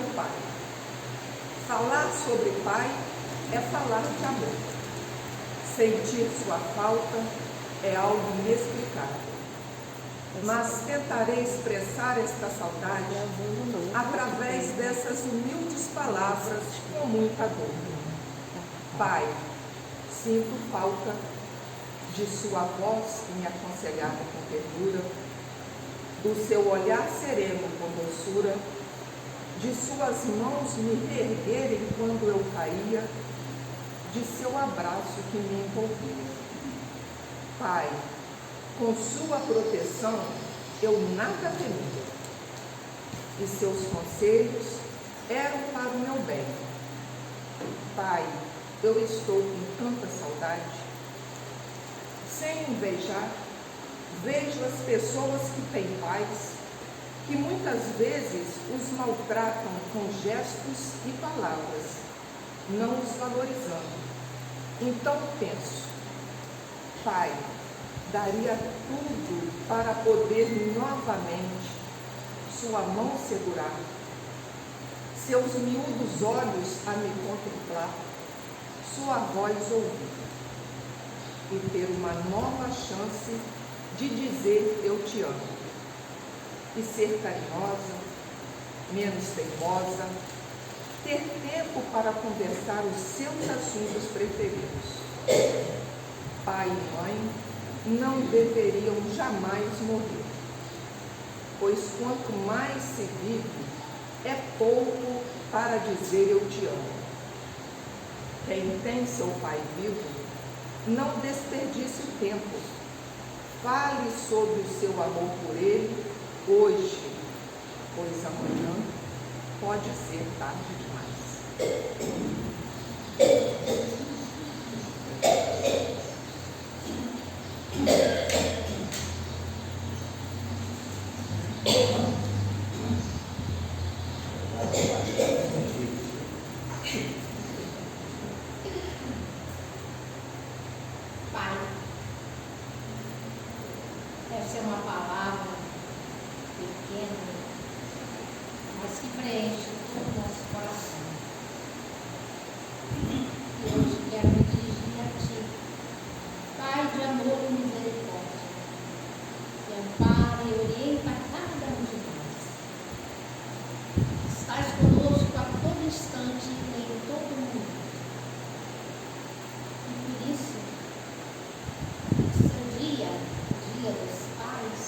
o Pai. Falar sobre Pai é falar de amor. Sentir sua falta é algo inexplicável. Mas tentarei expressar esta saudade através dessas humildes palavras com muita dor. Pai, sinto falta de sua voz que me aconselhava com ternura, do seu olhar sereno com doçura, de suas mãos me reerguerem quando eu caía, de seu abraço que me envolvia. Pai, com sua proteção eu nada temia, e seus conselhos eram para o meu bem. Pai, eu estou com tanta saudade. Sem invejar, vejo as pessoas que têm pais, que muitas vezes os maltratam com gestos e palavras, não os valorizando. Então penso, Pai, daria tudo para poder novamente sua mão segurar, seus miúdos olhos a me contemplar, sua voz ouvir e ter uma nova chance de dizer eu te amo e ser carinhosa, menos teimosa, ter tempo para conversar os seus assuntos preferidos. Pai e mãe não deveriam jamais morrer, pois quanto mais se vive, é pouco para dizer eu te amo. Quem tem seu pai vivo, não desperdice o tempo. Fale sobre o seu amor por ele hoje, pois amanhã pode ser tarde demais. Pai, essa é uma palavra pequena, mas que preenche todo o nosso coração. E hoje quero me dirigir a Ti, Pai de amor e misericórdia, que ampara e orienta cada um de nós. Estás conosco a todo instante e em todo momento. E por isso, seu dia, o dia dos pais,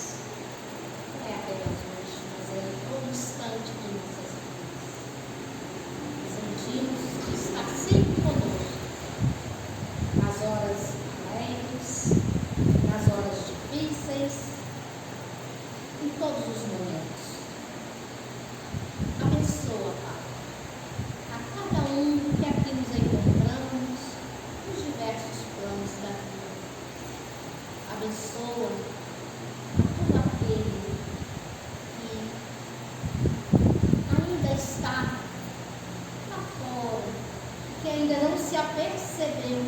não é apenas hoje, mas é em todo instante de nossas vidas. Sentimos que está sempre conosco, nas horas alegres, nas horas difíceis, em todos os momentos. Abençoa, Pai, a cada um que aqui nos encontramos, nos diversos planos da vida. Abençoa a todo aquele que ainda está lá fora, que ainda não se apercebeu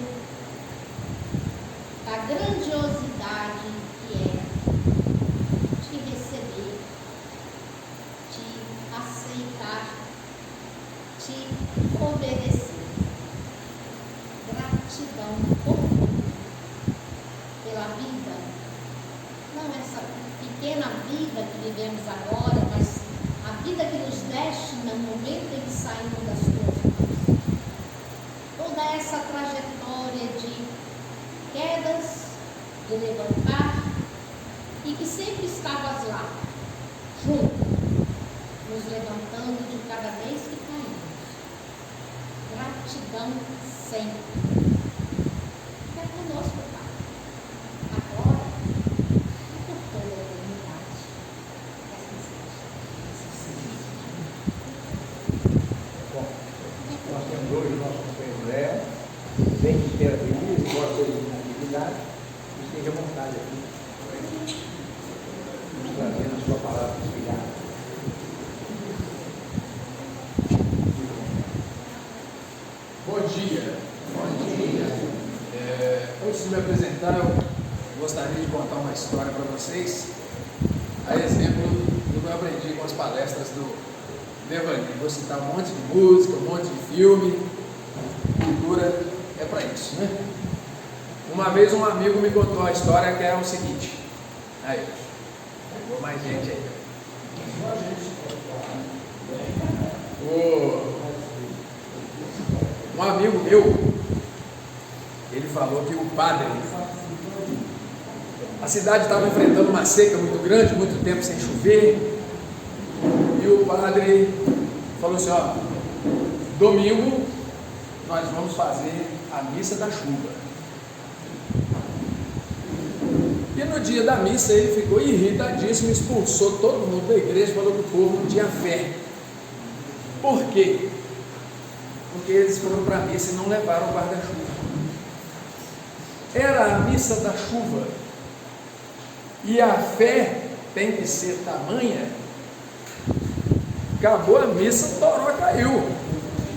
da grandiosidade que é te receber, te aceitar, te obedecer. Gratidão por tudo, pela vida, não essa pequena vida que vivemos agora, mas a vida que nos deste no momento em que saímos das tuas mãos. Toda essa trajetória de quedas, de levantar, e que sempre estavas lá, junto, nos levantando de cada vez que caímos. Gratidão sempre. Fica conosco, Pai, agora e por toda a eternidade. Bom, nós temos hoje o nosso companheiro Léo, bem de ter feliz, gosta de na atividade, esteja à vontade aqui, nos trazendo a sua palavra inspirada. Bom dia. Bom dia. Antes de me apresentar, eu gostaria de contar uma história para vocês, a exemplo do que eu aprendi com as palestras do Devani, vou citar um monte de música, um monte de filme. Cultura é para isso, né? Uma vez um amigo me contou a história que é o seguinte. Aí, pegou mais gente aí. Um amigo meu, ele falou que o padre, a cidade estava enfrentando uma seca muito grande, muito tempo sem chover, e o padre falou assim, ó, domingo nós vamos fazer a missa da chuva. E no dia da missa ele ficou irritadíssimo, expulsou todo mundo da igreja, falou que o povo não tinha fé. Por quê? Porque eles foram para a missa e não levaram o guarda-chuva. Era a missa da chuva. E a fé tem que ser tamanha. Acabou a missa, o toró caiu.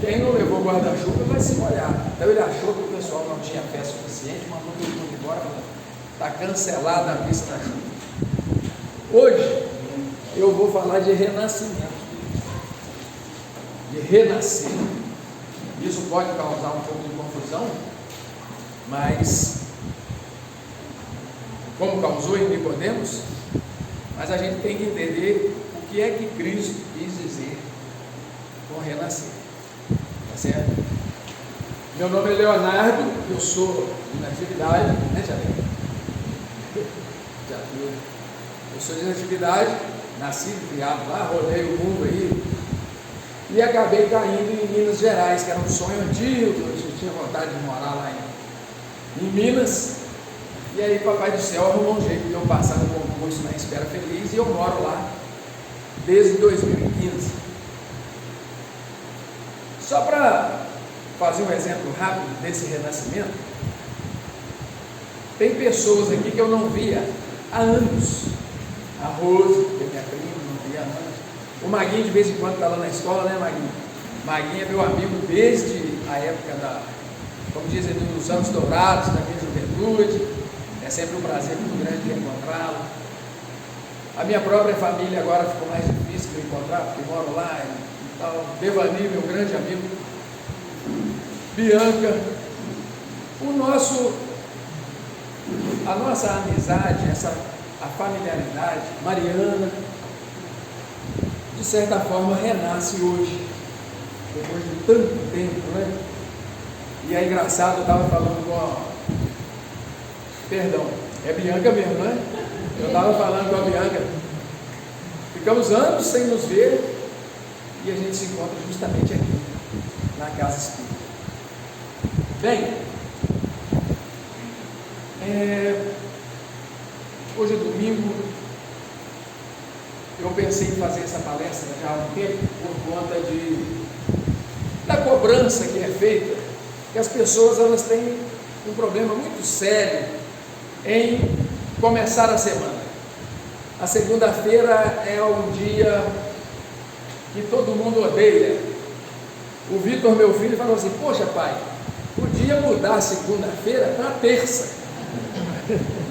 Quem não levou guarda-chuva vai se molhar. Então ele achou que o pessoal não tinha fé suficiente, mandou todo mundo embora. Está cancelada a missa da chuva. Hoje eu vou falar de renascimento. De renascer. Isso pode causar um pouco de confusão, mas como causou em Nicodemos, mas a gente tem que entender o que é que Cristo quis dizer com renascer. Tá certo? Meu nome é Leonardo, eu sou de Natividade, né, Jair? Eu sou de Natividade, nasci e criado lá, rodei o mundo aí, e acabei caindo em Minas Gerais, que era um sonho antigo, eu tinha vontade de morar lá em Minas, e aí Papai do Céu arrumou um jeito de eu passar no concurso na Espera Feliz, e eu moro lá desde 2015. Só para fazer um exemplo rápido desse renascimento, tem pessoas aqui que eu não via há anos. A Rose, que é minha prima, não via há anos. O Maguinho de vez em quando está lá na escola, né, Maguinho? Maguinho é meu amigo desde a época como dizem, dos anos dourados da minha juventude. É sempre um prazer muito grande de encontrá-lo. A minha própria família agora ficou mais difícil de encontrar, porque moro lá e tal. Devani, meu grande amigo. Bianca. A nossa amizade, a familiaridade, Mariana, de certa forma renasce hoje, depois de tanto tempo, né? E é engraçado, eu estava falando perdão, é Bianca mesmo, não é? Eu estava falando com a Bianca, ficamos anos sem nos ver, e a gente se encontra justamente aqui, na Casa Espírita. Bem, hoje é domingo, eu pensei em fazer essa palestra já há um tempo, por conta da cobrança que é feita, que as pessoas elas têm um problema muito sério em começar a semana. A segunda-feira é um dia que todo mundo odeia. O Vitor, meu filho, falou assim: poxa pai, podia mudar a segunda-feira para terça.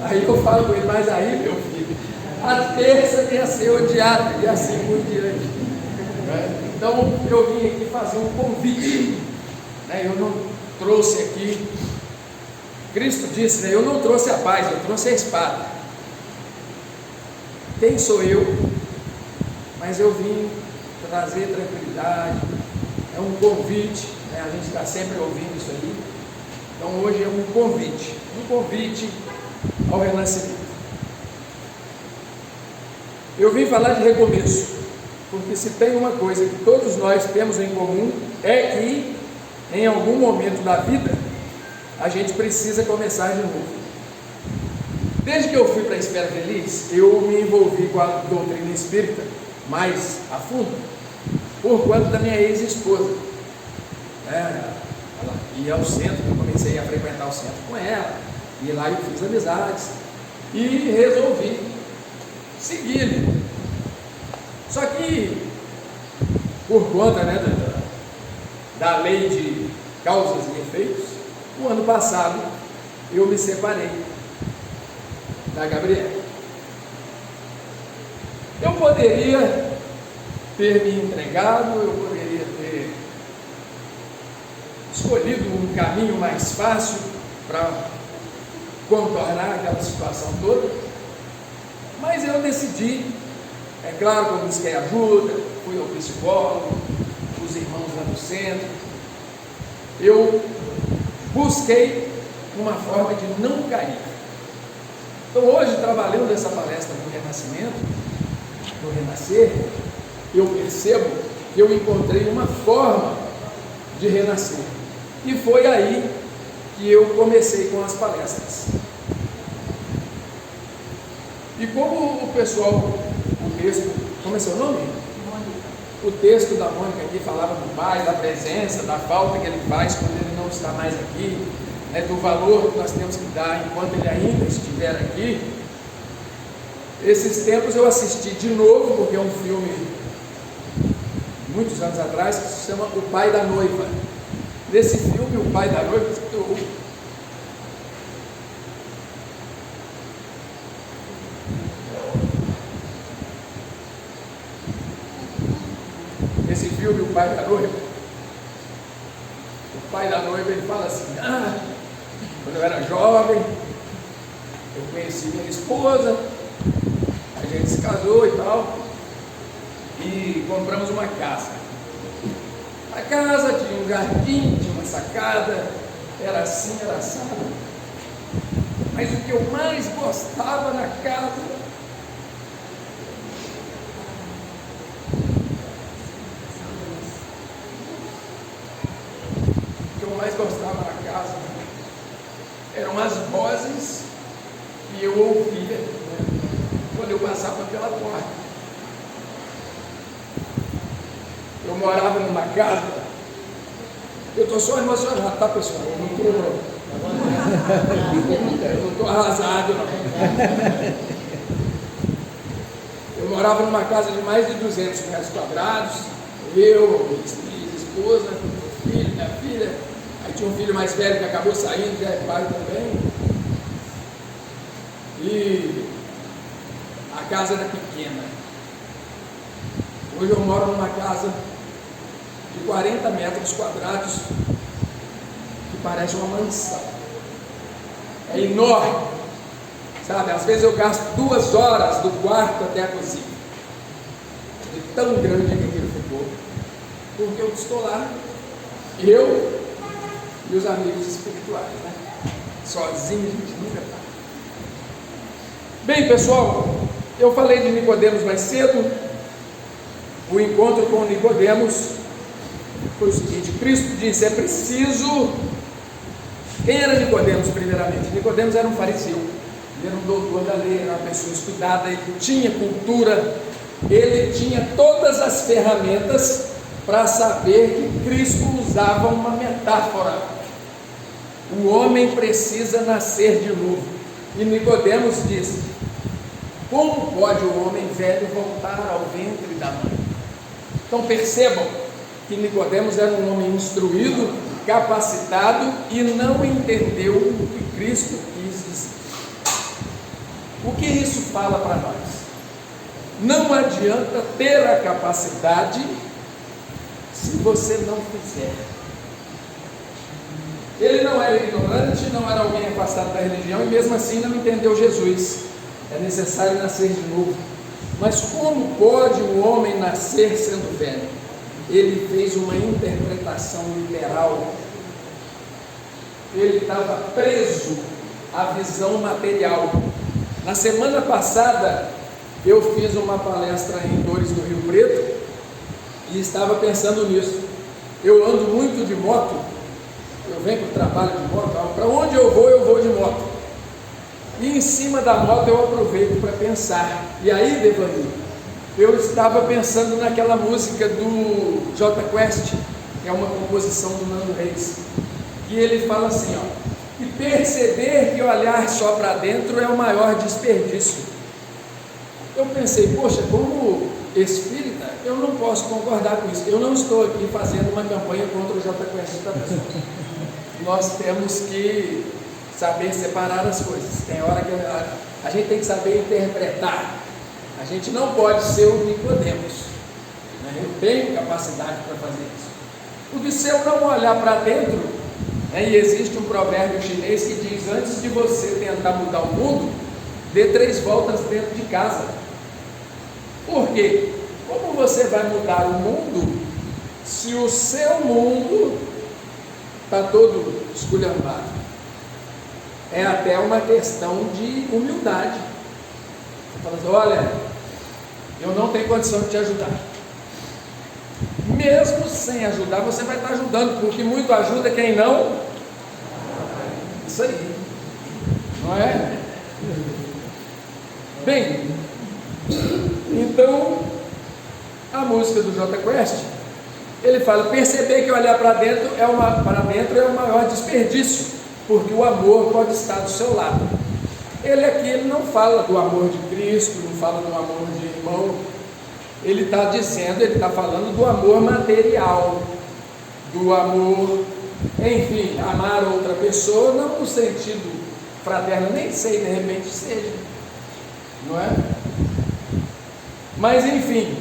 Aí eu falo com ele: mas aí meu filho, a terça ia ser odiada, e assim por diante. Então eu vim aqui fazer um convite, eu não trouxe aqui, Cristo disse, eu não trouxe a paz, eu trouxe a espada. Quem sou eu? Mas eu vim trazer tranquilidade, é um convite, a gente está sempre ouvindo isso aí. Então hoje é um convite ao renascimento. Eu vim falar de recomeço, porque se tem uma coisa que todos nós temos em comum, é que em algum momento da vida a gente precisa começar de novo. Desde que eu fui para a Espera Feliz, eu me envolvi com a doutrina espírita mais a fundo, por conta da minha ex-esposa. Ela ia ao centro, eu comecei a frequentar o centro com ela, e lá eu fiz amizades, e resolvi seguir. Só que, por conta da lei de causas e efeitos, o ano passado eu me separei da Gabriela. Eu poderia ter me entregado, eu poderia ter escolhido um caminho mais fácil para contornar aquela situação toda, mas eu decidi, é claro que eu busquei ajuda, fui ao psicólogo, os irmãos lá no centro, eu busquei uma forma de não cair. Então hoje, trabalhando essa palestra do renascimento, do renascer, eu percebo que eu encontrei uma forma de renascer, e foi aí que eu comecei com as palestras. E como o pessoal, o texto, como é seu nome? O texto da Mônica aqui falava do Pai, da presença, da falta que Ele faz quando Ele não está mais aqui, né, do valor que nós temos que dar enquanto Ele ainda estiver aqui. Esses tempos eu assisti de novo, porque é um filme, muitos anos atrás, que se chama O Pai da Noiva. Nesse filme, O Pai da Noiva, esse filme, O Pai da Noiva, o pai da noiva, ele fala assim: quando eu era jovem, eu conheci minha esposa, a gente se casou e tal, e compramos uma casa. A casa tinha um jardim, tinha uma sacada, era assim, era assado. Mas o que eu mais gostava na casa eram as vozes que eu ouvia, né, quando eu passava pela porta. Eu morava numa casa, eu estou só emocionado, tá, pessoal? Eu não estou arrasado, não. Eu morava numa casa de mais de 200 metros quadrados, eu, minha esposa, meu filho, minha filha. Aí tinha um filho mais velho que acabou saindo, já é pai também. E a casa era pequena. Hoje eu moro numa casa de 40 metros quadrados, que parece uma mansão. É enorme, sabe? Às vezes eu gasto 2 horas do quarto até a cozinha, de tão grande que aquilo ficou, porque eu estou lá, eu e os amigos espirituais, né? Sozinho a gente nunca está. Bem, pessoal, eu falei de Nicodemos mais cedo. O encontro com Nicodemos foi o seguinte: Cristo disse: é preciso. Quem era Nicodemos primeiramente? Nicodemos era um fariseu, ele era um doutor da lei, era uma pessoa estudada, ele tinha cultura, ele tinha todas as ferramentas para saber que Cristo usava uma metáfora. O homem precisa nascer de novo. E Nicodemos disse: como pode o homem velho voltar ao ventre da mãe? Então percebam que Nicodemos era um homem instruído, capacitado, e não entendeu o que Cristo quis dizer. O que isso fala para nós? Não adianta ter a capacidade se você não fizer. Ele não era ignorante, não era alguém afastado da religião, e mesmo assim não entendeu Jesus. É necessário nascer de novo. Mas como pode o homem nascer sendo velho? Ele fez uma interpretação literal. Ele estava preso à visão material. Na semana passada, eu fiz uma palestra em Dores do Rio Preto e estava pensando nisso. Eu ando muito de moto, eu venho para o trabalho de moto, para onde eu vou de moto. E em cima da moto eu aproveito para pensar. E aí, Devani, eu estava pensando naquela música do Jota Quest, que é uma composição do Nando Reis. E ele fala assim, ó: e perceber que olhar só para dentro é o maior desperdício. Eu pensei, poxa, como espírita, eu não posso concordar com isso. Eu não estou aqui fazendo uma campanha contra o Jota Quest, tá, pessoal? Nós temos que saber separar as coisas. Tem hora que a gente tem que saber interpretar. A gente não pode ser o Nicodemos. né? Eu tenho capacidade para fazer isso. Porque se eu não olhar para dentro, né, e existe um provérbio chinês que diz: antes de você tentar mudar o mundo, dê 3 voltas dentro de casa. Por quê? Como você vai mudar o mundo se o seu mundo está todo esculhambado? É até uma questão de humildade. Você fala assim: olha, eu não tenho condição de te ajudar. Mesmo sem ajudar, você vai estar ajudando, porque muito ajuda quem não. Isso aí, não é? Bem, então a música do Jota Quest, ele fala: perceber que olhar para dentro é o maior desperdício, porque o amor pode estar do seu lado. Ele não fala do amor de Cristo, não fala do amor de irmão. Ele está falando do amor material, do amor, enfim, amar outra pessoa, não no sentido fraterno, nem sei, de repente seja, não é? Mas enfim,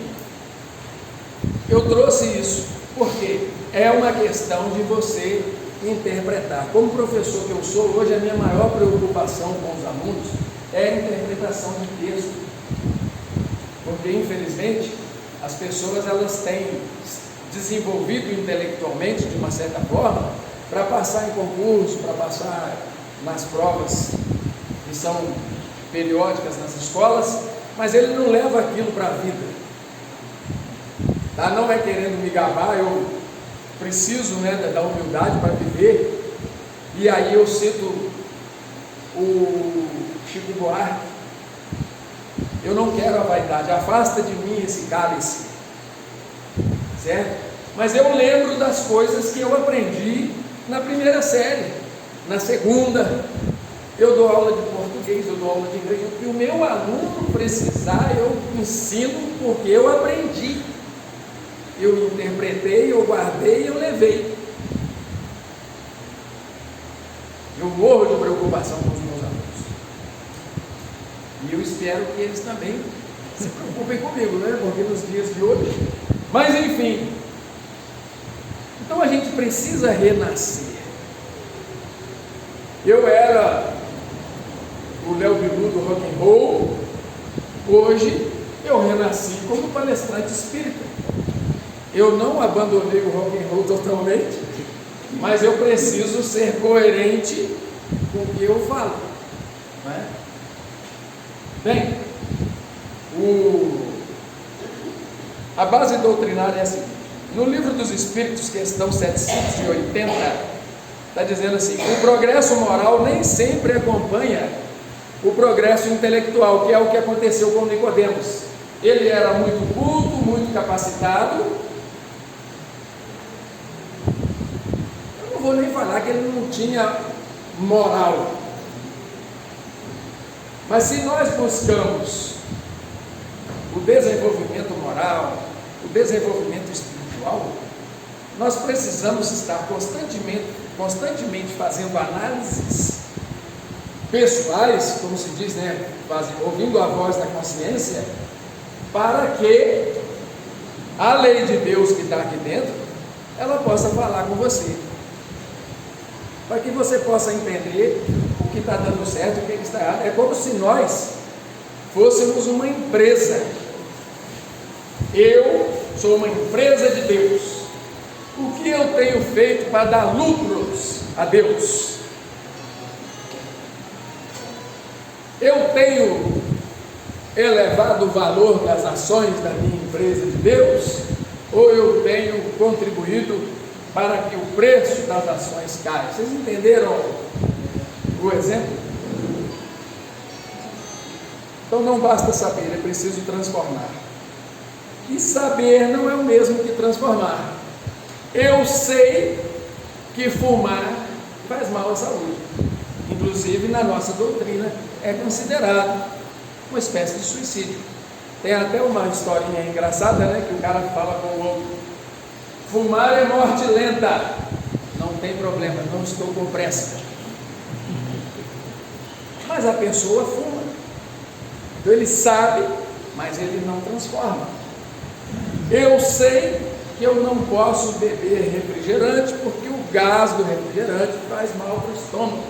eu trouxe isso porque é uma questão de você interpretar. Como professor que eu sou, hoje a minha maior preocupação com os alunos é a interpretação de texto. Porque infelizmente as pessoas elas têm desenvolvido intelectualmente de uma certa forma para passar em concurso, para passar nas provas que são periódicas nas escolas, mas ele não leva aquilo para a vida. Tá? Não é querendo me gabar, eu preciso, né, da humildade para viver. E aí eu cito o Chico Buarque: eu não quero a vaidade, afasta de mim esse cálice, certo? Mas eu lembro das coisas que eu aprendi na primeira série, na segunda. Eu dou aula de português, eu dou aula de inglês. O que o meu aluno precisar, eu ensino, porque eu aprendi, eu interpretei, eu guardei, eu levei. Eu morro de preocupação com os meus alunos. E eu espero que eles também se preocupem comigo, né? Porque nos dias de hoje. Mas enfim. Então a gente precisa renascer. Eu era o Léo Bilu do rock and roll. Hoje eu renasci como palestrante espírita. Eu não abandonei o rock and roll totalmente, mas eu preciso ser coerente com o que eu falo, não é? Bem, a base doutrinária é assim. No Livro dos Espíritos, questão 780, está dizendo assim: o progresso moral nem sempre acompanha o progresso intelectual, que é o que aconteceu com Nicodemos. Ele era muito culto, muito capacitado. Eu não vou nem falar que ele não tinha moral. Mas se nós buscamos o desenvolvimento moral, o desenvolvimento espiritual, nós precisamos estar constantemente fazendo análises pessoais, como se diz, né? Ouvindo a voz da consciência, para que a lei de Deus que está aqui dentro, ela possa falar com você, para que você possa entender o que está dando certo e o que está errado. É como se nós fôssemos uma empresa. Eu sou uma empresa de Deus. O que eu tenho feito para dar lucros a Deus? Eu tenho elevado o valor das ações da minha empresa de Deus? Ou eu tenho contribuído para que o preço das ações caia? Vocês entenderam o exemplo? Então não basta saber, é preciso transformar. E saber não é o mesmo que transformar. Eu sei que fumar faz mal à saúde. Inclusive na nossa doutrina é considerado uma espécie de suicídio. Tem até uma historinha engraçada, né? Que o cara fala com o outro: fumar é morte lenta. Não tem problema, não estou com pressa. Mas a pessoa fuma. Então ele sabe, mas ele não transforma. Eu sei que eu não posso beber refrigerante porque o gás do refrigerante faz mal para o estômago,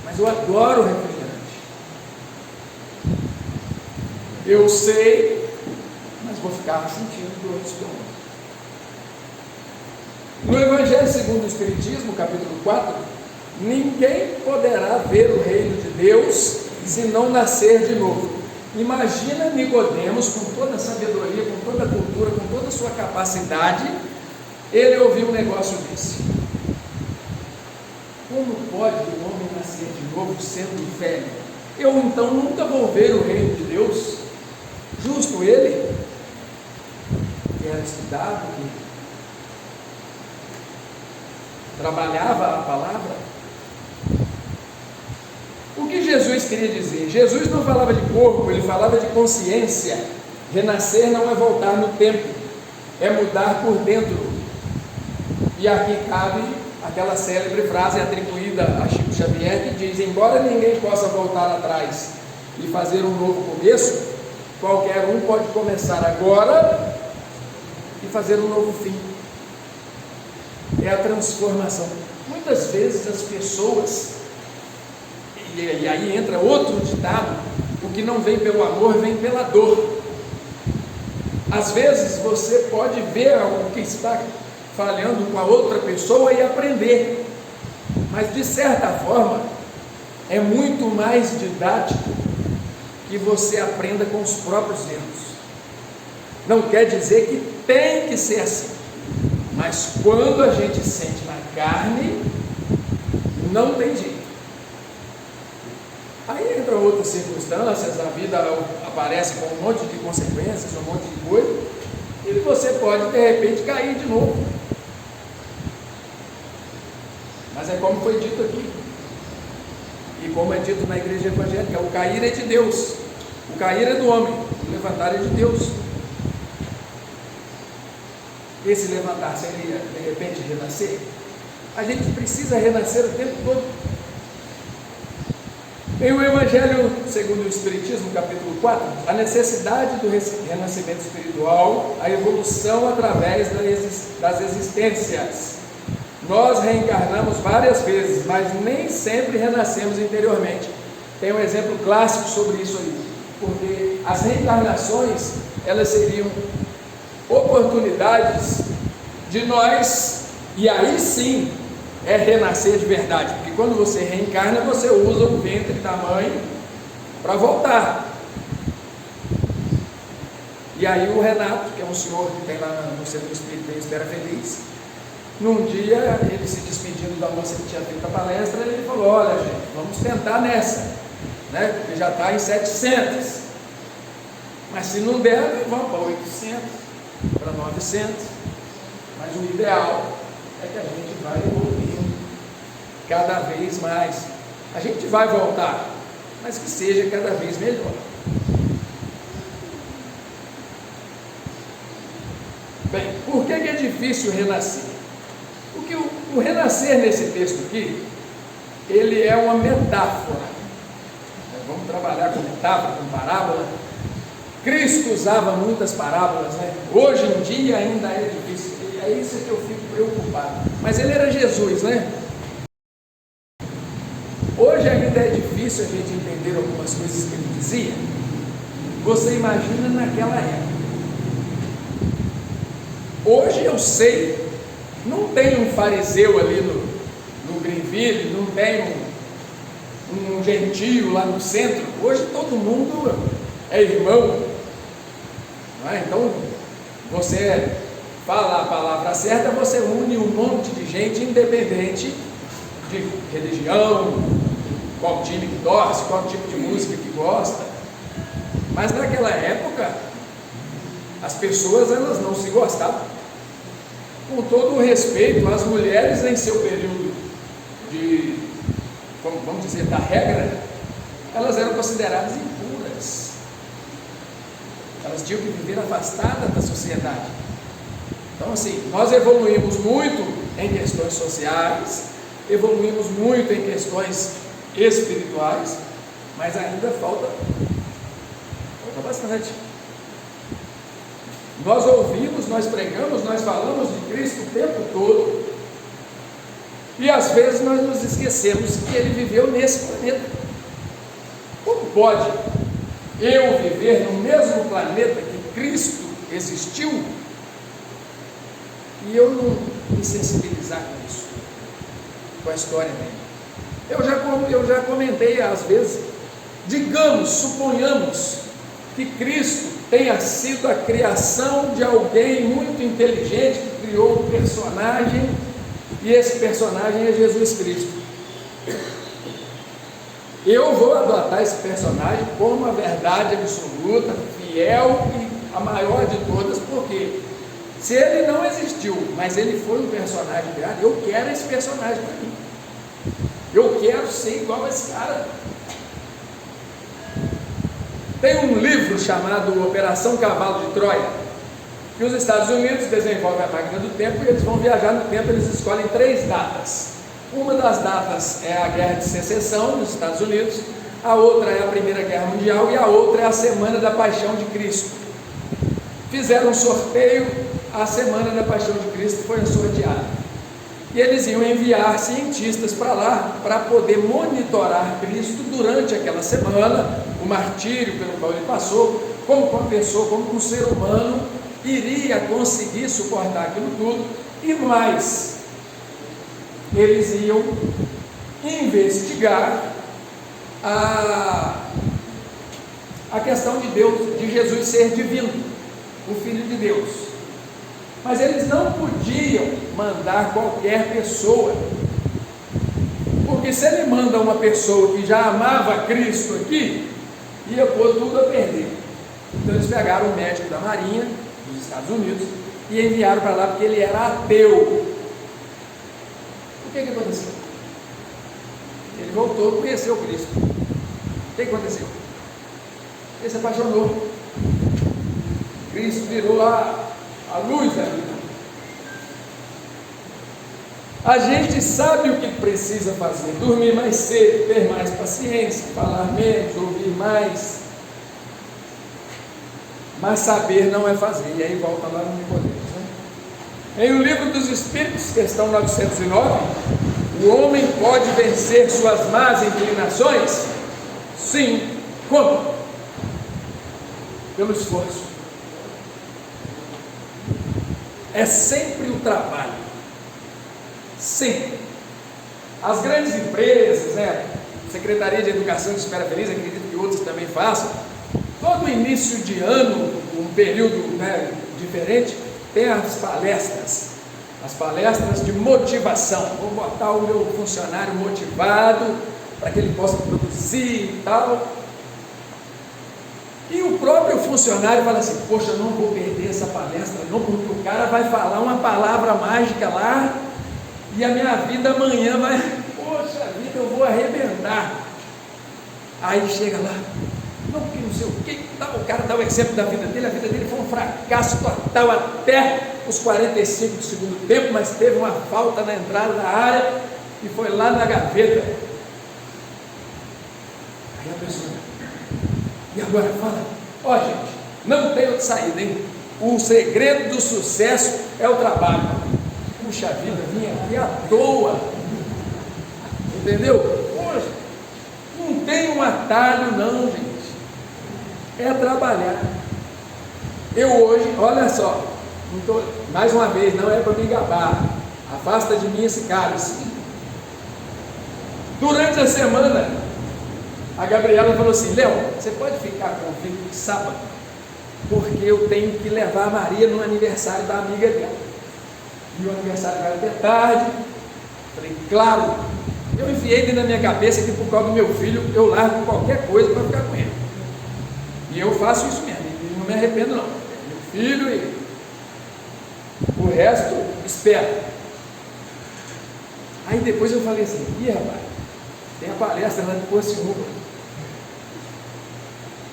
mas eu adoro refrigerante. Eu sei, mas vou ficar sentindo dor de estômago. No Evangelho segundo o Espiritismo, capítulo 4, ninguém poderá ver o reino de Deus se não nascer de novo. Imagina Nicodemos, com toda a sabedoria, com toda a cultura, com toda a sua capacidade, ele ouviu um negócio desse. Como pode o homem nascer de novo sendo velho? Eu então nunca vou ver o reino de Deus? Justo ele, que era estudado, que trabalhava a palavra. O que Jesus queria dizer? Jesus não falava de corpo, ele falava de consciência. Renascer não é voltar no tempo, é mudar por dentro. E aqui cabe aquela célebre frase atribuída a Chico Xavier que diz: embora ninguém possa voltar atrás e fazer um novo começo, qualquer um pode começar agora e fazer um novo fim. É a transformação. Muitas vezes as pessoas, e aí entra outro ditado: o que não vem pelo amor vem pela dor. Às vezes você pode ver o que está falhando com a outra pessoa e aprender, mas de certa forma é muito mais didático que você aprenda com os próprios erros. Não quer dizer que tem que ser assim, mas quando a gente sente na carne, não tem jeito. Aí entra outras circunstâncias, a vida aparece com um monte de consequências, um monte de coisa, e você pode de repente cair de novo. Mas é como foi dito aqui, e como é dito na igreja evangélica: o cair é de Deus, o cair é do homem, o levantar é de Deus. Esse levantar seria de repente renascer? A gente precisa renascer o tempo todo. Em o Evangelho segundo o Espiritismo, capítulo 4, a necessidade do renascimento espiritual, a evolução através das existências. Nós reencarnamos várias vezes, mas nem sempre renascemos interiormente. Tem um exemplo clássico sobre isso aí, porque as reencarnações, elas seriam oportunidades de nós, e aí sim é renascer de verdade, porque quando você reencarna, você usa o ventre da mãe para voltar. E aí o Renato, que é um senhor que tem lá no Centro Espírita Espera Feliz, num dia, ele se despedindo da moça que tinha feito a palestra, ele falou: olha gente, vamos tentar nessa, né? Porque já está em 700, mas se não der, vamos para 800, para 900, mas o ideal é que a gente vai evoluindo cada vez mais. A gente vai voltar, mas que seja cada vez melhor. Bem, por que é difícil renascer? Porque o renascer nesse texto aqui, ele é uma metáfora. Vamos trabalhar com metáfora, com parábola. Cristo usava muitas parábolas, né? Hoje em dia ainda é difícil. É isso que eu fico preocupado. Mas ele era Jesus, né? Hoje ainda é difícil a gente entender algumas coisas que ele dizia. Você imagina naquela época. Hoje eu sei, não tem um fariseu ali no Greenville, não tem um gentio lá no centro. Hoje todo mundo é irmão, não é? Então você fala a palavra certa, você une um monte de gente independente de religião, qual time que torce, qual tipo de música que gosta. Mas naquela época as pessoas, elas não se gostavam. Com todo o respeito, as mulheres em seu período de, vamos dizer, da regra, elas eram consideradas impuras. Elas tinham que viver afastadas da sociedade. Então assim, nós evoluímos muito em questões sociais, evoluímos muito em questões espirituais, mas ainda falta bastante. Nós ouvimos, nós pregamos, nós falamos de Cristo o tempo todo, e às vezes nós nos esquecemos que Ele viveu nesse planeta. Como pode eu viver no mesmo planeta que Cristo existiu e eu não me sensibilizar com isso, com a história dele? Eu já comentei às vezes, digamos, suponhamos que Cristo tenha sido a criação de alguém muito inteligente que criou um personagem, e esse personagem é Jesus Cristo. Eu vou adotar esse personagem como a verdade absoluta, fiel e a maior de todas, porque se ele não existiu, mas ele foi um personagem criado, eu quero esse personagem para mim. Eu quero ser igual a esse cara. Tem um livro chamado Operação Cavalo de Troia, que os Estados Unidos desenvolvem a máquina do tempo e eles vão viajar no tempo. Eles escolhem 3 datas. Uma das datas é a Guerra de Secessão nos Estados Unidos, a outra é a Primeira Guerra Mundial e a outra é a Semana da Paixão de Cristo. Fizeram um sorteio, a Semana da Paixão de Cristo foi sorteada. E eles iam enviar cientistas para lá para poder monitorar Cristo durante aquela semana, o martírio pelo qual ele passou, como uma pessoa, como um ser humano iria conseguir suportar aquilo tudo, e mais, eles iam investigar a questão de Deus, de Jesus ser divino, o Filho de Deus. Mas eles não podiam mandar qualquer pessoa, porque se ele manda uma pessoa que já amava Cristo aqui, ia pôr tudo a perder. Então eles pegaram um médico da Marinha dos Estados Unidos e enviaram para lá porque ele era ateu. O que aconteceu? Ele voltou, conheceu Cristo. O que aconteceu? Ele se apaixonou. Cristo virou a luz da vida. A gente sabe o que precisa fazer: dormir mais cedo, ter mais paciência, falar menos, ouvir mais. Mas saber não é fazer. E aí volta lá no Nicodemos, né? Em O Livro dos Espíritos, questão 909, o homem pode vencer suas más inclinações? Sim. Como? Pelo esforço. É sempre o trabalho. Sempre. As grandes empresas, né? Secretaria de Educação de Esfera Feliz, acredito que outros também façam. Todo início de ano, um período, né, diferente, tem as palestras de motivação. Vou botar o meu funcionário motivado para que ele possa produzir e tal. E o próprio funcionário fala assim: poxa, eu não vou perder essa palestra não, porque o cara vai falar uma palavra mágica lá e a minha vida amanhã vai, poxa vida, eu vou arrebentar. Aí chega lá, não, que não sei o que, o cara dá o exemplo da vida dele. A vida dele foi um fracasso total até os 45 do segundo tempo, mas teve uma falta na entrada da área e foi lá na gaveta. Aí a pessoa: e agora fala? Ó, gente, não tem outra saída, hein? O segredo do sucesso é o trabalho. Puxa vida, vim aqui à toa, entendeu? Poxa, não tem um atalho não, gente. É trabalhar. Eu hoje, olha só, mais uma vez, não é para me gabar, afasta de mim esse cálice. Durante a semana, a Gabriela falou assim: Léo, você pode ficar com o filho de sábado, porque eu tenho que levar a Maria no aniversário da amiga dela, e o aniversário vai até tarde. Falei: claro. Eu enfiei dentro da minha cabeça que por causa do meu filho eu largo qualquer coisa para ficar com ele, e eu faço isso mesmo, e não me arrependo não. Meu filho e o resto espera. Aí depois eu falei assim: ih, rapaz, tem a palestra lá de Porciúncula.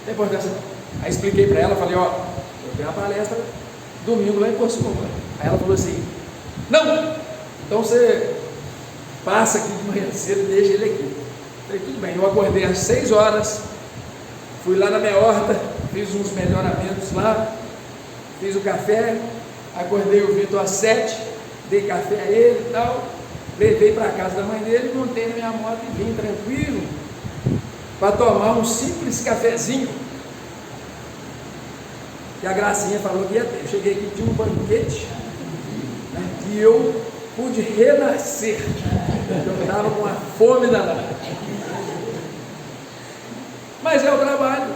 Tem importância não. Aí expliquei para ela, falei: ó, eu tenho a palestra domingo lá em Porciúncula. Aí ela falou assim: não, então você passa aqui de manhã cedo e deixa ele aqui. Falei: tudo bem. Eu acordei às 6 horas, fui lá na minha horta, fiz uns melhoramentos lá, fiz o café, acordei o Vitor às 7, dei café a ele e tal, levei para a casa da mãe dele, montei na minha moto e vim tranquilo para tomar um simples cafezinho. E a Gracinha falou que ia ter. Eu cheguei aqui, tinha um banquete, né, e eu pude renascer. Eu estava com uma fome danada. Mas é o trabalho,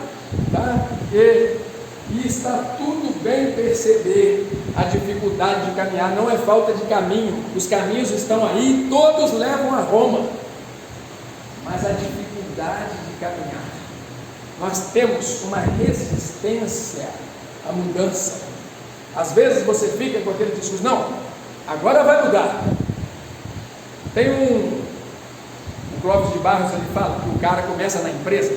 tá? E está tudo bem perceber a dificuldade de caminhar, não é falta de caminho, os caminhos estão aí, todos levam a Roma, mas a dificuldade de caminhar, nós temos uma resistência à mudança. Às vezes você fica com aquele discurso, não, agora vai mudar. Tem o Clóvis de Barros, ele fala que o cara começa na empresa,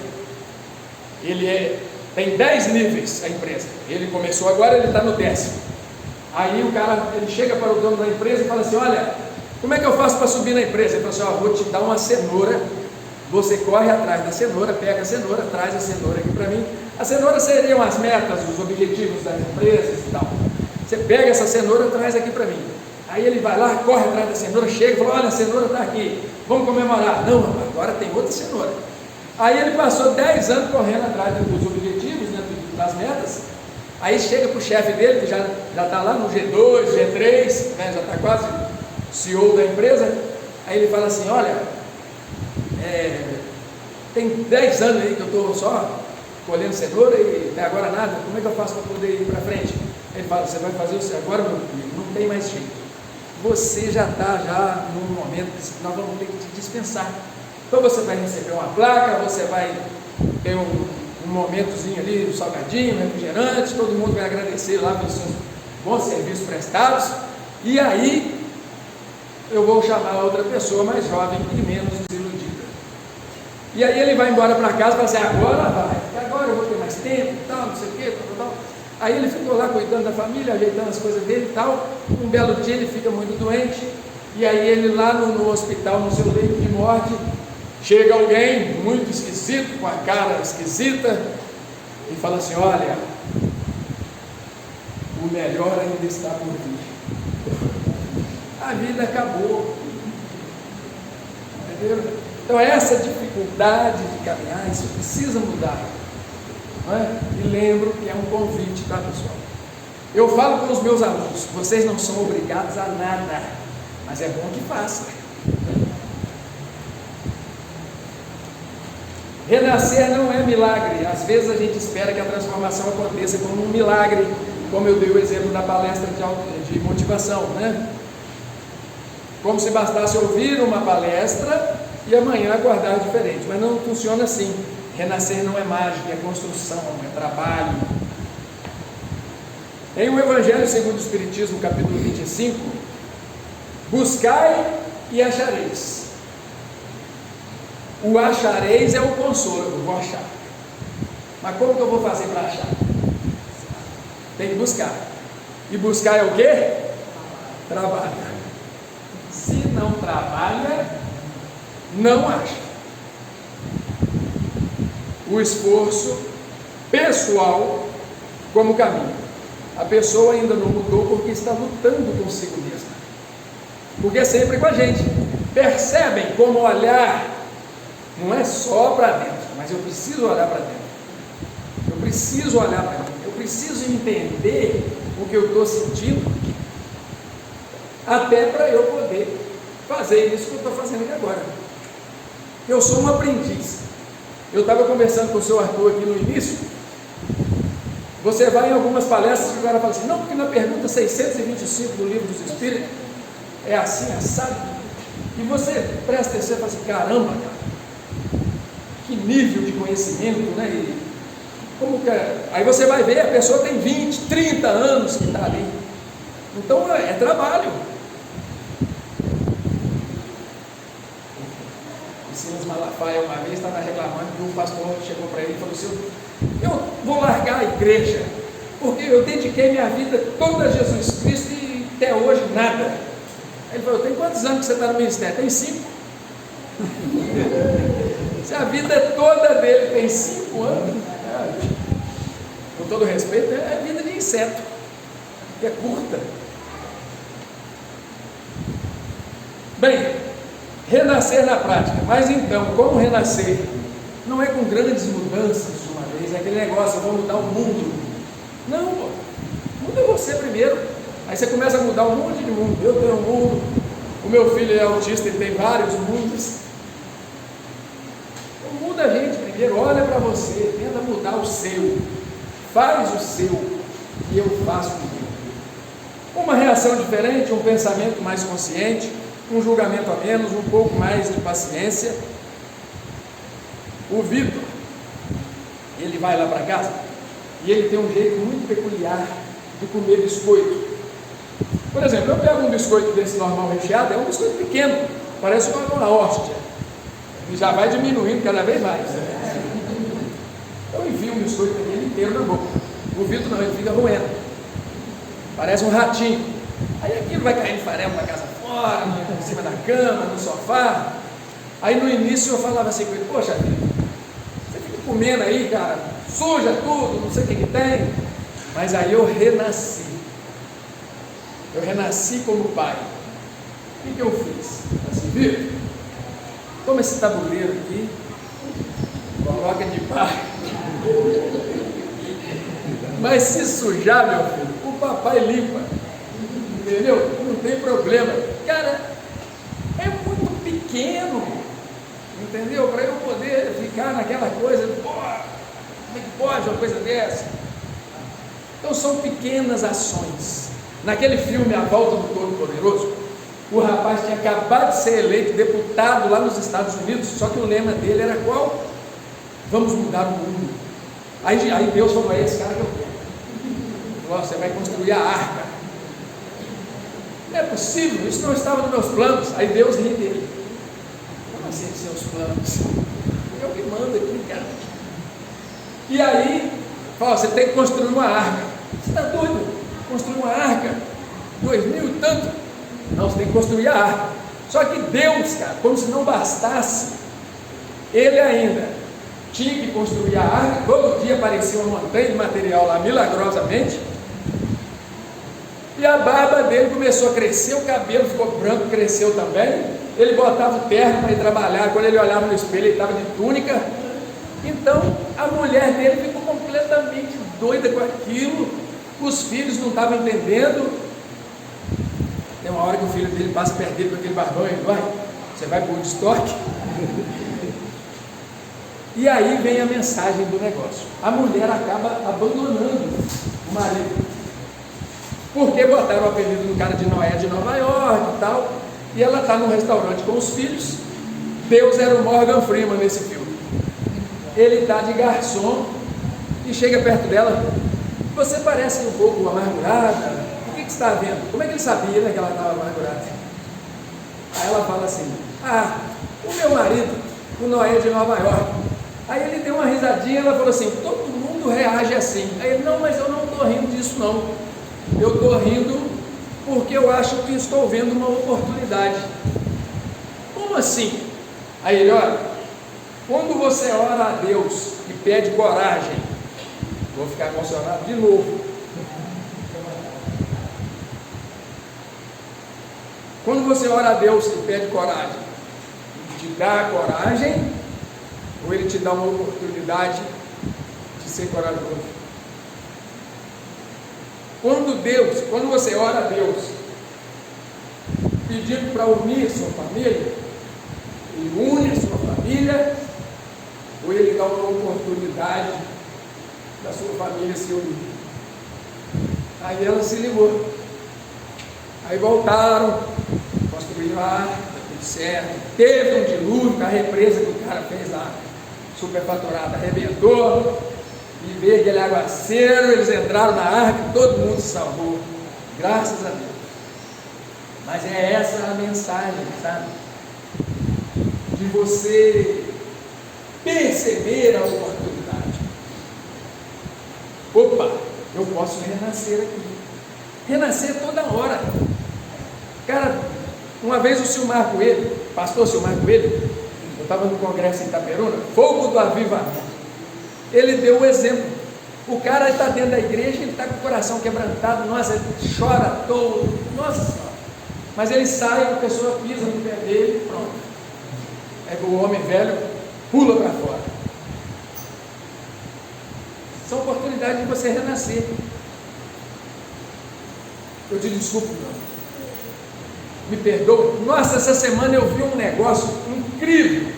tem 10 níveis a empresa, ele começou agora, ele está no 10º. Aí o cara, ele chega para o dono da empresa e fala assim, olha, como é que eu faço para subir na empresa? Ele fala assim, ó, vou te dar uma cenoura, você corre atrás da cenoura, pega a cenoura, traz a cenoura aqui para mim. A cenoura seriam as metas, os objetivos das empresas e tal. Você pega essa cenoura, traz aqui para mim. Aí ele vai lá, corre atrás da cenoura, chega e fala, olha, a cenoura está aqui, vamos comemorar. Não, agora tem outra cenoura. Aí ele passou 10 anos correndo atrás dos objetivos, né, das metas. Aí chega para o chefe dele, que já está lá no G2, G3, né, já está quase CEO da empresa. Aí ele fala assim, olha, tem 10 anos aí que eu estou só colhendo cenoura e até agora nada, como é que eu faço para poder ir para frente? Ele fala, você vai fazer isso agora, meu filho, não tem mais jeito. Você já está num momento que nós vamos ter que te dispensar. Então você vai receber uma placa, você vai ter um momentozinho ali, um salgadinho, um refrigerante, todo mundo vai agradecer lá pelos seus bons serviços prestados, e aí eu vou chamar outra pessoa mais jovem e menos desiludida. E aí ele vai embora para casa e fala assim, agora eu vou ter mais tempo e tal, não sei o que, tal. Aí ele ficou lá cuidando da família, ajeitando as coisas dele e tal. Um belo dia ele fica muito doente, e aí ele lá no hospital, no seu leito de morte, chega alguém muito esquisito, com a cara esquisita, e fala assim, olha, o melhor ainda está por vir. A vida acabou. Entendeu? Então essa dificuldade de caminhar, isso precisa mudar. Não é? E lembro que é um convite, tá, pessoal? Eu falo para os meus alunos, vocês não são obrigados a nada, mas é bom que façam. Renascer não é milagre. Às vezes a gente espera que a transformação aconteça como um milagre, como eu dei o exemplo da palestra de motivação, né? Como se bastasse ouvir uma palestra e amanhã aguardar diferente, mas não funciona assim. Renascer não é mágica, é construção, é trabalho. Em o Evangelho segundo o Espiritismo, capítulo 25, buscai e achareis. O achareis é o consolo, eu vou achar. Mas como que eu vou fazer para achar? Tem que buscar. E buscar é o quê? Trabalha. Se não trabalha, não acha. O esforço pessoal como caminho. A pessoa ainda não mudou porque está lutando consigo mesma. Porque é sempre com a gente. Percebem como olhar não é só para dentro, mas eu preciso olhar para dentro. Eu preciso olhar para dentro. Eu preciso entender o que eu estou sentindo, até para eu poder fazer isso que eu estou fazendo aqui agora. Eu sou um aprendiz. Eu estava conversando com o seu Arthur aqui no início. Você vai em algumas palestras que o cara fala assim, não, porque na pergunta 625 do Livro dos Espíritos é assim, assado. E você presta atenção e fala assim, caramba, cara, que nível de conhecimento, né? E como que é? Aí você vai ver, a pessoa tem 20, 30 anos que está ali. Então é trabalho. O Silas Malafaia uma vez estava reclamando que um pastor chegou para ele e falou assim, eu vou largar a igreja, porque eu dediquei minha vida toda a Jesus Cristo e até hoje nada. Aí ele falou, tem quantos anos que você está no ministério? Tem 5. Se a vida toda dele tem 5 anos, com todo respeito, é vida de inseto. que é curta. Bem, renascer na prática. Mas então, como renascer? Não é com grandes mudanças de uma vez, é aquele negócio, eu vou mudar o mundo. Não, pô. Muda você primeiro. Aí você começa a mudar um monte de mundo. Eu tenho um mundo, o meu filho é autista e tem vários mundos. Então, muda a gente primeiro, olha para você, tenta mudar o seu. Faz o seu e eu faço o meu. Uma reação diferente, um pensamento mais consciente, um julgamento a menos, um pouco mais de paciência. O Vitor, ele vai lá para casa e ele tem um jeito muito peculiar de comer biscoito. Por exemplo, eu pego um biscoito desse normal recheado, é um biscoito pequeno, parece uma hóstia, e já vai diminuindo cada vez mais. Eu enfio um biscoito daquele inteiro na boca. O Vitor não, ele fica roendo, parece um ratinho. Aí aquilo vai caindo farelo para casa fora, em cima da cama, no sofá. Aí no início eu falava assim com ele: poxa vida, você fica comendo aí, cara, suja tudo, não sei o que tem. Mas aí eu renasci como pai. O que eu fiz? Assim, Vitor, toma esse tabuleiro aqui, coloca de pai. Mas se sujar, meu filho, o papai limpa. Entendeu? Não tem problema. Cara, é muito pequeno, entendeu? Para eu poder ficar naquela coisa, como é que pode uma coisa dessa? Então são pequenas ações. Naquele filme A Volta do Todo-Poderoso, o rapaz tinha acabado de ser eleito deputado lá nos Estados Unidos, só que o lema dele era qual? Vamos mudar o mundo. Aí Deus falou: é esse cara que eu quero. Você vai construir a arca. Não é possível, isso não estava nos meus planos. Aí Deus ri dele. Como assim seus planos? Eu que mando aqui, cara. E aí, fala: você tem que construir uma arca. Você está doido? Construir uma arca? 2000 e tanto? Não, você tem que construir a arca. Só que Deus, cara, como se não bastasse, ele ainda tinha que construir a arca. Todo dia aparecia uma montanha de material lá, milagrosamente. E a barba dele começou a crescer, o cabelo ficou branco, cresceu também. Ele botava o terno para ir trabalhar, quando ele olhava no espelho ele estava de túnica. Então a mulher dele ficou completamente doida com aquilo. Os filhos não estavam entendendo. Tem uma hora que o filho dele passa perto dele com aquele barbão e vai: você vai para o Woodstock? E aí vem a mensagem do negócio. A mulher acaba abandonando o marido, porque botaram o apelido do cara de Noé de Nova York e tal, e ela está num restaurante com os filhos. Deus era o Morgan Freeman nesse filme. Ele está de garçom e chega perto dela: você parece um pouco amargurada, o que você está vendo? Como é que ele sabia, né, que ela estava amargurada? Aí ela fala assim: o meu marido, o Noé de Nova York. Aí ele deu uma risadinha, ela falou assim: todo mundo reage assim. Aí ele: não, mas eu não estou rindo disso não. Eu estou rindo porque eu acho que estou vendo uma oportunidade. Como assim? Aí ele: olha, quando você ora a Deus e pede coragem, vou ficar emocionado de novo. Quando você ora a Deus e pede coragem, Ele te dá coragem ou Ele te dá uma oportunidade de ser corajoso? Quando você ora a Deus pedindo para unir a sua família, Ele une a sua família, ou Ele dá uma oportunidade da sua família se unir? Aí ela se ligou. Aí voltaram, construíram a arca, tudo certo. Teve um dilúvio, a represa que o cara fez lá, superfaturada, arrebentou. E veio aquele aguaceiro, eles entraram na arca, todo mundo se salvou, graças a Deus. Mas é essa a mensagem, sabe? De você perceber a oportunidade. Opa, eu posso renascer aqui. Renascer toda hora. Cara, uma vez o Silmar Coelho, pastor Silmar Coelho, eu estava no congresso em Itaperuna, fogo do avivamento. Ele deu um exemplo. O cara está dentro da igreja, ele está com o coração quebrantado, nossa, ele chora à toa, nossa senhora. Mas ele sai, a pessoa pisa no pé dele, pronto. É que o homem velho pula para fora. São oportunidades de você renascer. Eu te desculpo, não. Me perdoa. Nossa, essa semana eu vi um negócio incrível.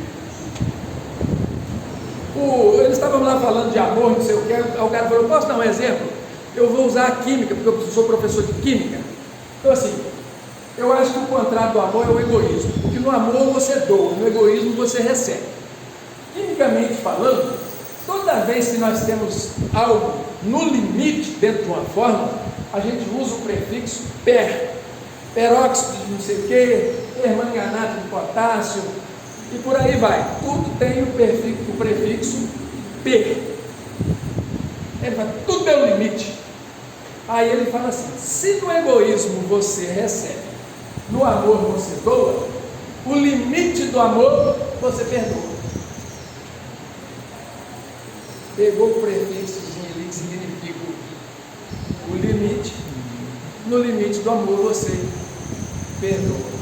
Eles estavam lá falando de amor, não sei o que. O cara falou: posso dar um exemplo? Eu vou usar a química, porque eu sou professor de química. Então, assim, eu acho que o contrário do amor é o egoísmo. Porque no amor você doa, no egoísmo você recebe. Quimicamente falando, toda vez que nós temos algo no limite dentro de uma fórmula, a gente usa o prefixo per, peróxido de não sei o que, permanganato de potássio, e por aí vai. Tudo tem o prefixo per. Ele fala, tudo é o limite. Aí ele fala assim: se no egoísmo você recebe, no amor você doa, o limite do amor você perdoa. Pegou o prefixozinho ali que significa o limite. No limite do amor você perdoa.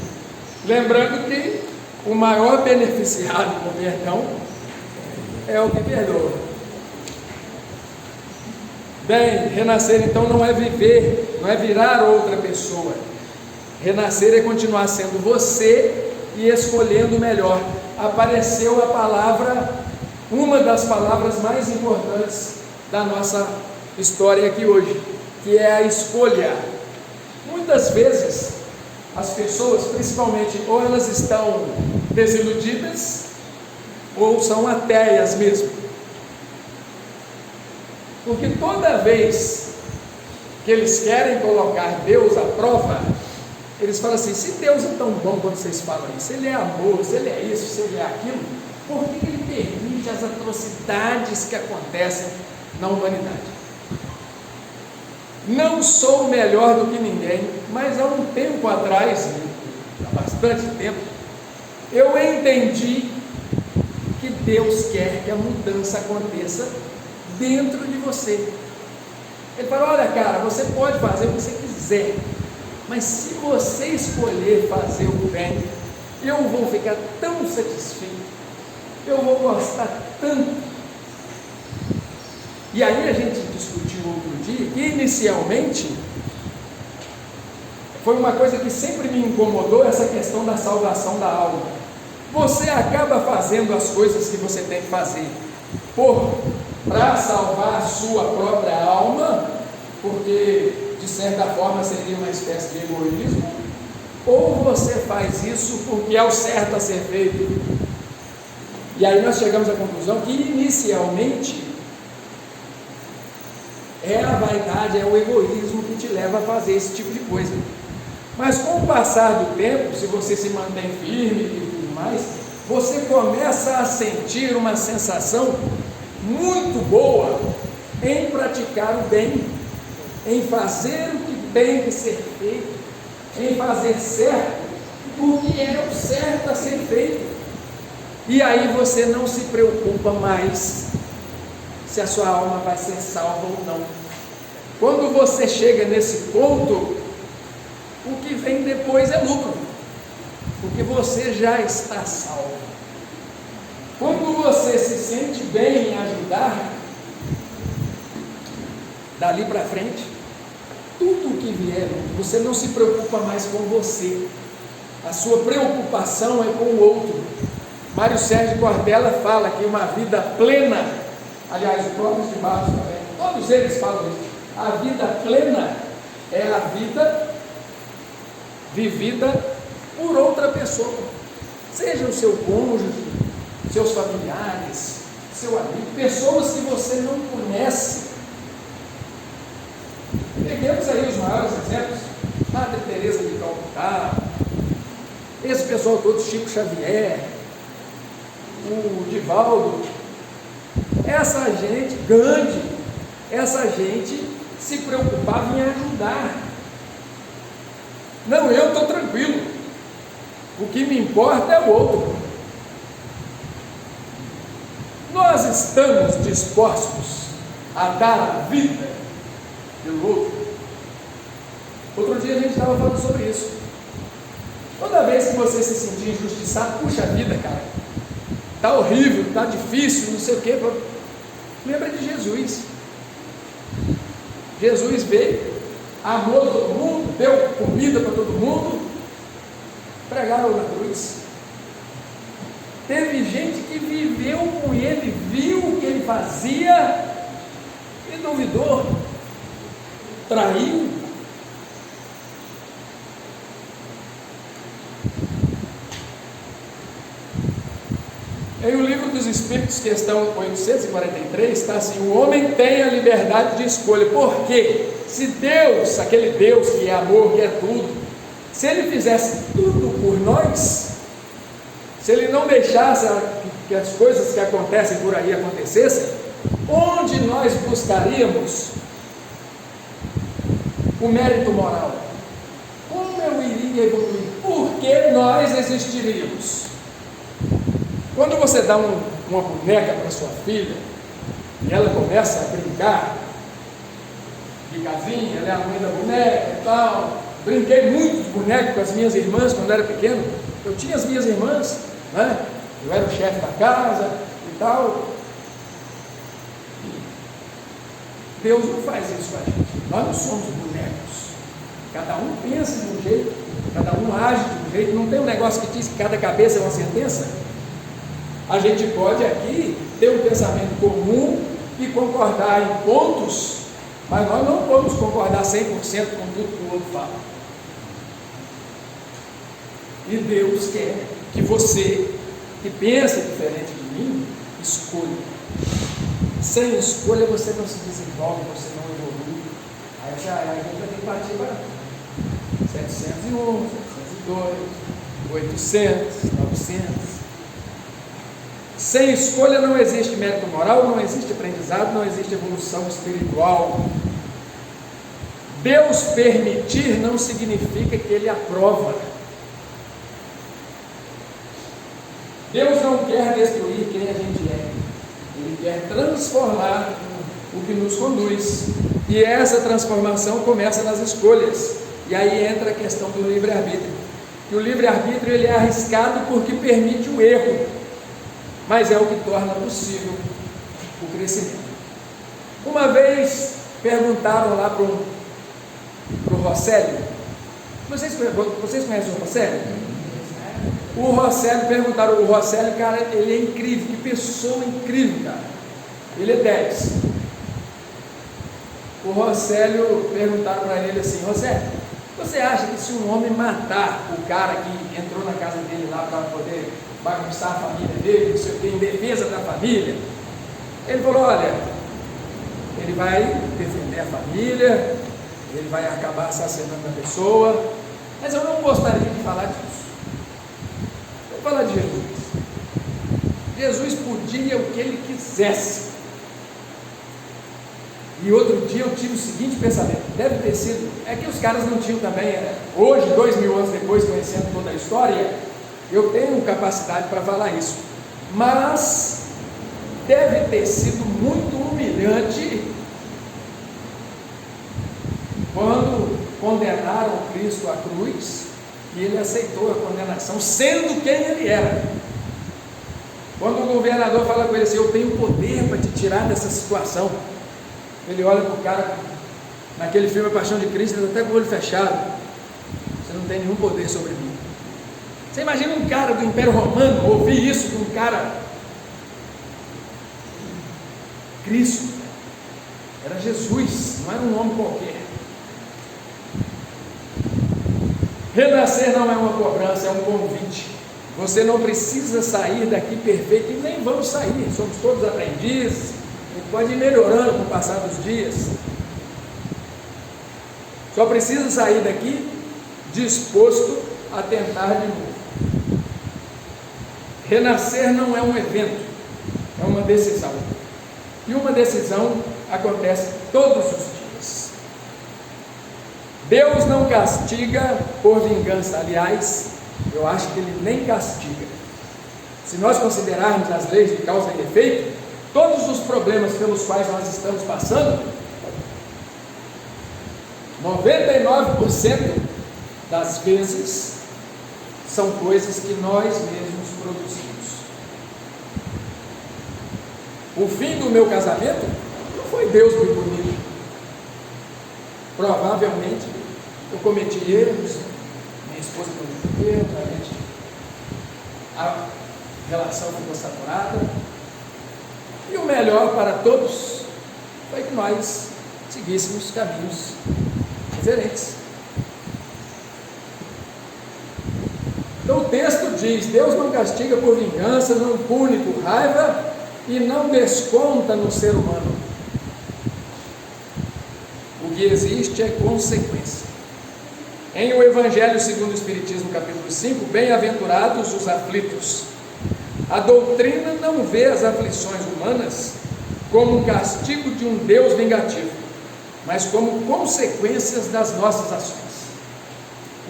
Lembrando que o maior beneficiado com o perdão é o que perdoa. Bem, renascer então não é viver, não é virar outra pessoa. Renascer é continuar sendo você e escolhendo o melhor. Apareceu a palavra, uma das palavras mais importantes da nossa história aqui hoje, que é a escolha. Muitas vezes as pessoas, principalmente, ou elas estão desiludidas ou são ateias mesmo, porque toda vez que eles querem colocar Deus à prova, eles falam assim: se Deus é tão bom quando vocês falam isso, se Ele é amor, se Ele é isso, se Ele é aquilo, por que Ele permite as atrocidades que acontecem na humanidade? Não sou melhor do que ninguém, mas há um tempo atrás, há bastante tempo, eu entendi que Deus quer que a mudança aconteça dentro de você. Ele fala: olha, cara, você pode fazer o que você quiser, mas se você escolher fazer o bem, eu vou ficar tão satisfeito, eu vou gostar tanto. E aí a gente discutiu outro dia que inicialmente foi uma coisa que sempre me incomodou, essa questão da salvação da alma. Você acaba fazendo as coisas que você tem que fazer para salvar a sua própria alma, porque de certa forma seria uma espécie de egoísmo, ou você faz isso porque é o certo a ser feito. E aí nós chegamos à conclusão que inicialmente é a vaidade, é o egoísmo que te leva a fazer esse tipo de coisa. Mas com o passar do tempo, se você se mantém firme e tudo mais, você começa a sentir uma sensação muito boa em praticar o bem, em fazer o que tem que ser feito, em fazer certo, porque é o certo a ser feito. E aí você não se preocupa mais se a sua alma vai ser salva ou não. Quando você chega nesse ponto, o que vem depois é lucro, porque você já está salvo. Quando você se sente bem em ajudar, dali para frente, tudo que vier, você não se preocupa mais com você, a sua preocupação é com o outro. Mário Sérgio Cortella fala que uma vida plena, aliás, o Clóvis de Barros também, todos eles falam isso, a vida plena é a vida vivida por outra pessoa, seja o seu cônjuge, seus familiares, seu amigo, pessoas que você não conhece. Peguemos aí os maiores exemplos: Madre Teresa de Calcutá, esse pessoal todo, Chico Xavier, o Divaldo, essa gente, Gandhi, essa gente se preocupava em ajudar. Não, eu estou tranquilo, o que me importa é o outro. Nós estamos dispostos a dar a vida pelo outro. Outro dia a gente estava falando sobre isso. Toda vez que você se sentir injustiçado, puxa vida, cara, está horrível, está difícil, não sei o quê, lembra de Jesus. Jesus veio, amou todo mundo, deu comida para todo mundo, pregaram na cruz. Teve gente que viveu com ele, viu o que ele fazia e duvidou, traiu. Em o Livro dos Espíritos, questão 843, está assim: o homem tem a liberdade de escolha. Por quê? Se Deus, aquele Deus que é amor, que é tudo, se Ele fizesse tudo por nós, se Ele não deixasse que as coisas que acontecem por aí acontecessem, onde nós buscaríamos o mérito moral? Como eu iria evoluir? Por que nós existiríamos? Quando você dá uma boneca para sua filha e ela começa a brincar de casinha, ela é a mãe da boneca e tal. Brinquei muito de boneca com as minhas irmãs quando eu era pequeno. Eu tinha as minhas irmãs, né? Eu era o chefe da casa e tal. Deus não faz isso com a gente. Nós não somos bonecos. Cada um pensa de um jeito, cada um age de um jeito. Não tem um negócio que diz que cada cabeça é uma sentença. A gente pode aqui ter um pensamento comum e concordar em pontos, mas nós não vamos concordar 100% com tudo que o outro fala. E Deus quer que você, que pensa diferente de mim, escolha. Sem escolha você não se desenvolve, você não evolui. Aí a gente vai ter que partir para 701, 702, 800, 900. Sem escolha não existe mérito moral, não existe aprendizado, não existe evolução espiritual. Deus permitir não significa que Ele aprova. Deus não quer destruir quem a gente é. Ele quer transformar o que nos conduz. E essa transformação começa nas escolhas. E aí entra a questão do livre-arbítrio. E o livre-arbítrio ele é arriscado porque permite o erro, mas é o que torna possível o crescimento. Uma vez perguntaram lá para o Rosselli, vocês conhecem o Rosselli? O Rosselli, perguntaram, o Rosselli, cara, ele é incrível, que pessoa incrível, cara, ele é 10. O Rosselli, perguntaram para ele assim: Rosselli, você acha que se um homem matar o cara que entrou na casa dele lá para poder bagunçar a família dele, não sei o que, em defesa da família, ele falou: olha, ele vai defender a família, ele vai acabar assassinando a pessoa, mas eu não gostaria de falar disso. Vou falar de Jesus. Jesus podia o que ele quisesse. E outro dia eu tive o seguinte pensamento: deve ter sido, é que os caras não tinham também, hoje, 2000 anos depois, conhecendo toda a história, eu tenho capacidade para falar isso, mas deve ter sido muito humilhante quando condenaram Cristo à cruz e ele aceitou a condenação, sendo quem ele era. Quando o governador fala com ele assim: eu tenho poder para te tirar dessa situação, ele olha para o cara, naquele filme A Paixão de Cristo, até com o olho fechado: você não tem nenhum poder sobre mim. Você imagina um cara do Império Romano ouvir isso de um cara? Cristo era Jesus, não era um homem qualquer. Renascer não é uma cobrança, é um convite. Você não precisa sair daqui perfeito, e nem vamos sair, somos todos aprendizes, a gente pode ir melhorando com o passar dos dias. Só precisa sair daqui disposto a tentar de novo. Renascer não é um evento, é uma decisão. E uma decisão acontece todos os dias. Deus não castiga por vingança. Aliás, eu acho que Ele nem castiga. Se nós considerarmos as leis de causa e efeito, todos os problemas pelos quais nós estamos passando, 99% das vezes são coisas que nós mesmos produzimos. O fim do meu casamento não foi Deus me punindo. Provavelmente eu cometi erros, minha esposa cometeu erros, a relação ficou saturada. E o melhor para todos foi que nós seguíssemos caminhos diferentes. Então o texto diz: Deus não castiga por vingança, não pune por raiva e não desconta no ser humano. O que existe é consequência. Em o Evangelho segundo o Espiritismo, capítulo 5, bem-aventurados os aflitos. A doutrina não vê as aflições humanas como um castigo de um Deus vingativo, mas como consequências das nossas ações.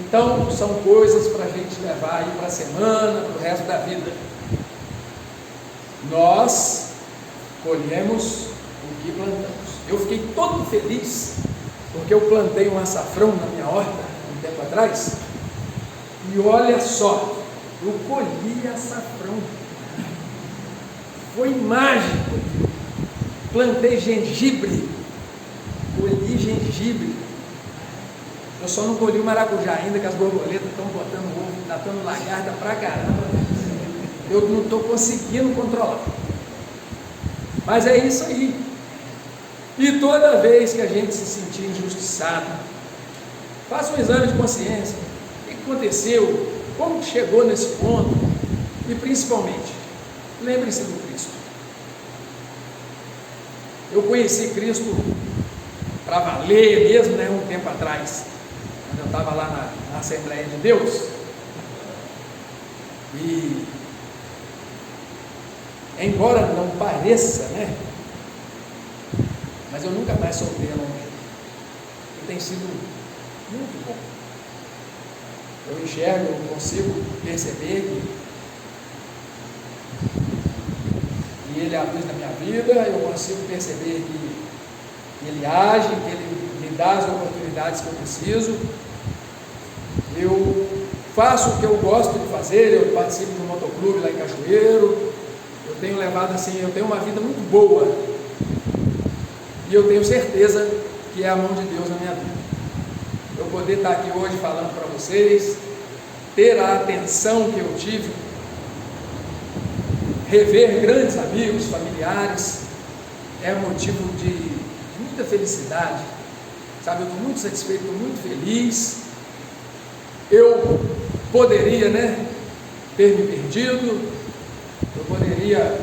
Então, são coisas para a gente levar aí para a semana, para o resto da vida. Nós colhemos o que plantamos. Eu fiquei todo feliz, porque eu plantei um açafrão na minha horta, um tempo atrás, e olha só, eu colhi açafrão. Foi mágico. Plantei gengibre, colhi gengibre. Eu só não colhi o maracujá ainda, que as borboletas estão botando ovo, está dando lagarta pra caramba. Eu não estou conseguindo controlar. Mas é isso aí. E toda vez que a gente se sentir injustiçado, faça um exame de consciência. O que aconteceu? Como que chegou nesse ponto? E principalmente, lembre-se do Cristo. Eu conheci Cristo para valer mesmo, né, um tempo atrás, quando eu estava lá na Assembleia de Deus. E embora não pareça, né, mas eu nunca mais soltei a mão dele. E tem sido muito bom. Eu enxergo, eu consigo perceber que Ele é a luz da minha vida, eu consigo perceber que Ele age, que Ele me dá as oportunidades que eu preciso. Eu faço o que eu gosto de fazer, eu participo do motoclube lá em Cachoeiro, eu tenho levado assim, eu tenho uma vida muito boa, e eu tenho certeza que é a mão de Deus na minha vida. Eu poder estar aqui hoje falando para vocês, ter a atenção que eu tive, rever grandes amigos, familiares, é motivo de muita felicidade, sabe? Eu estou muito satisfeito, estou muito feliz. Eu poderia, né, ter me perdido, eu poderia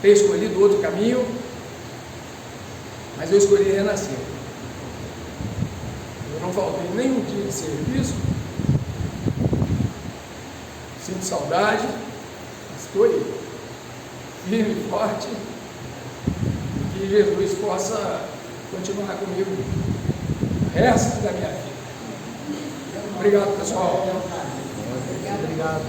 ter escolhido outro caminho, mas eu escolhi renascer. Eu não faltei nenhum dia de serviço, sinto saudade, estou aí, firme e forte, e que Jesus possa continuar comigo o resto da minha vida. Obrigado, pessoal. Obrigado.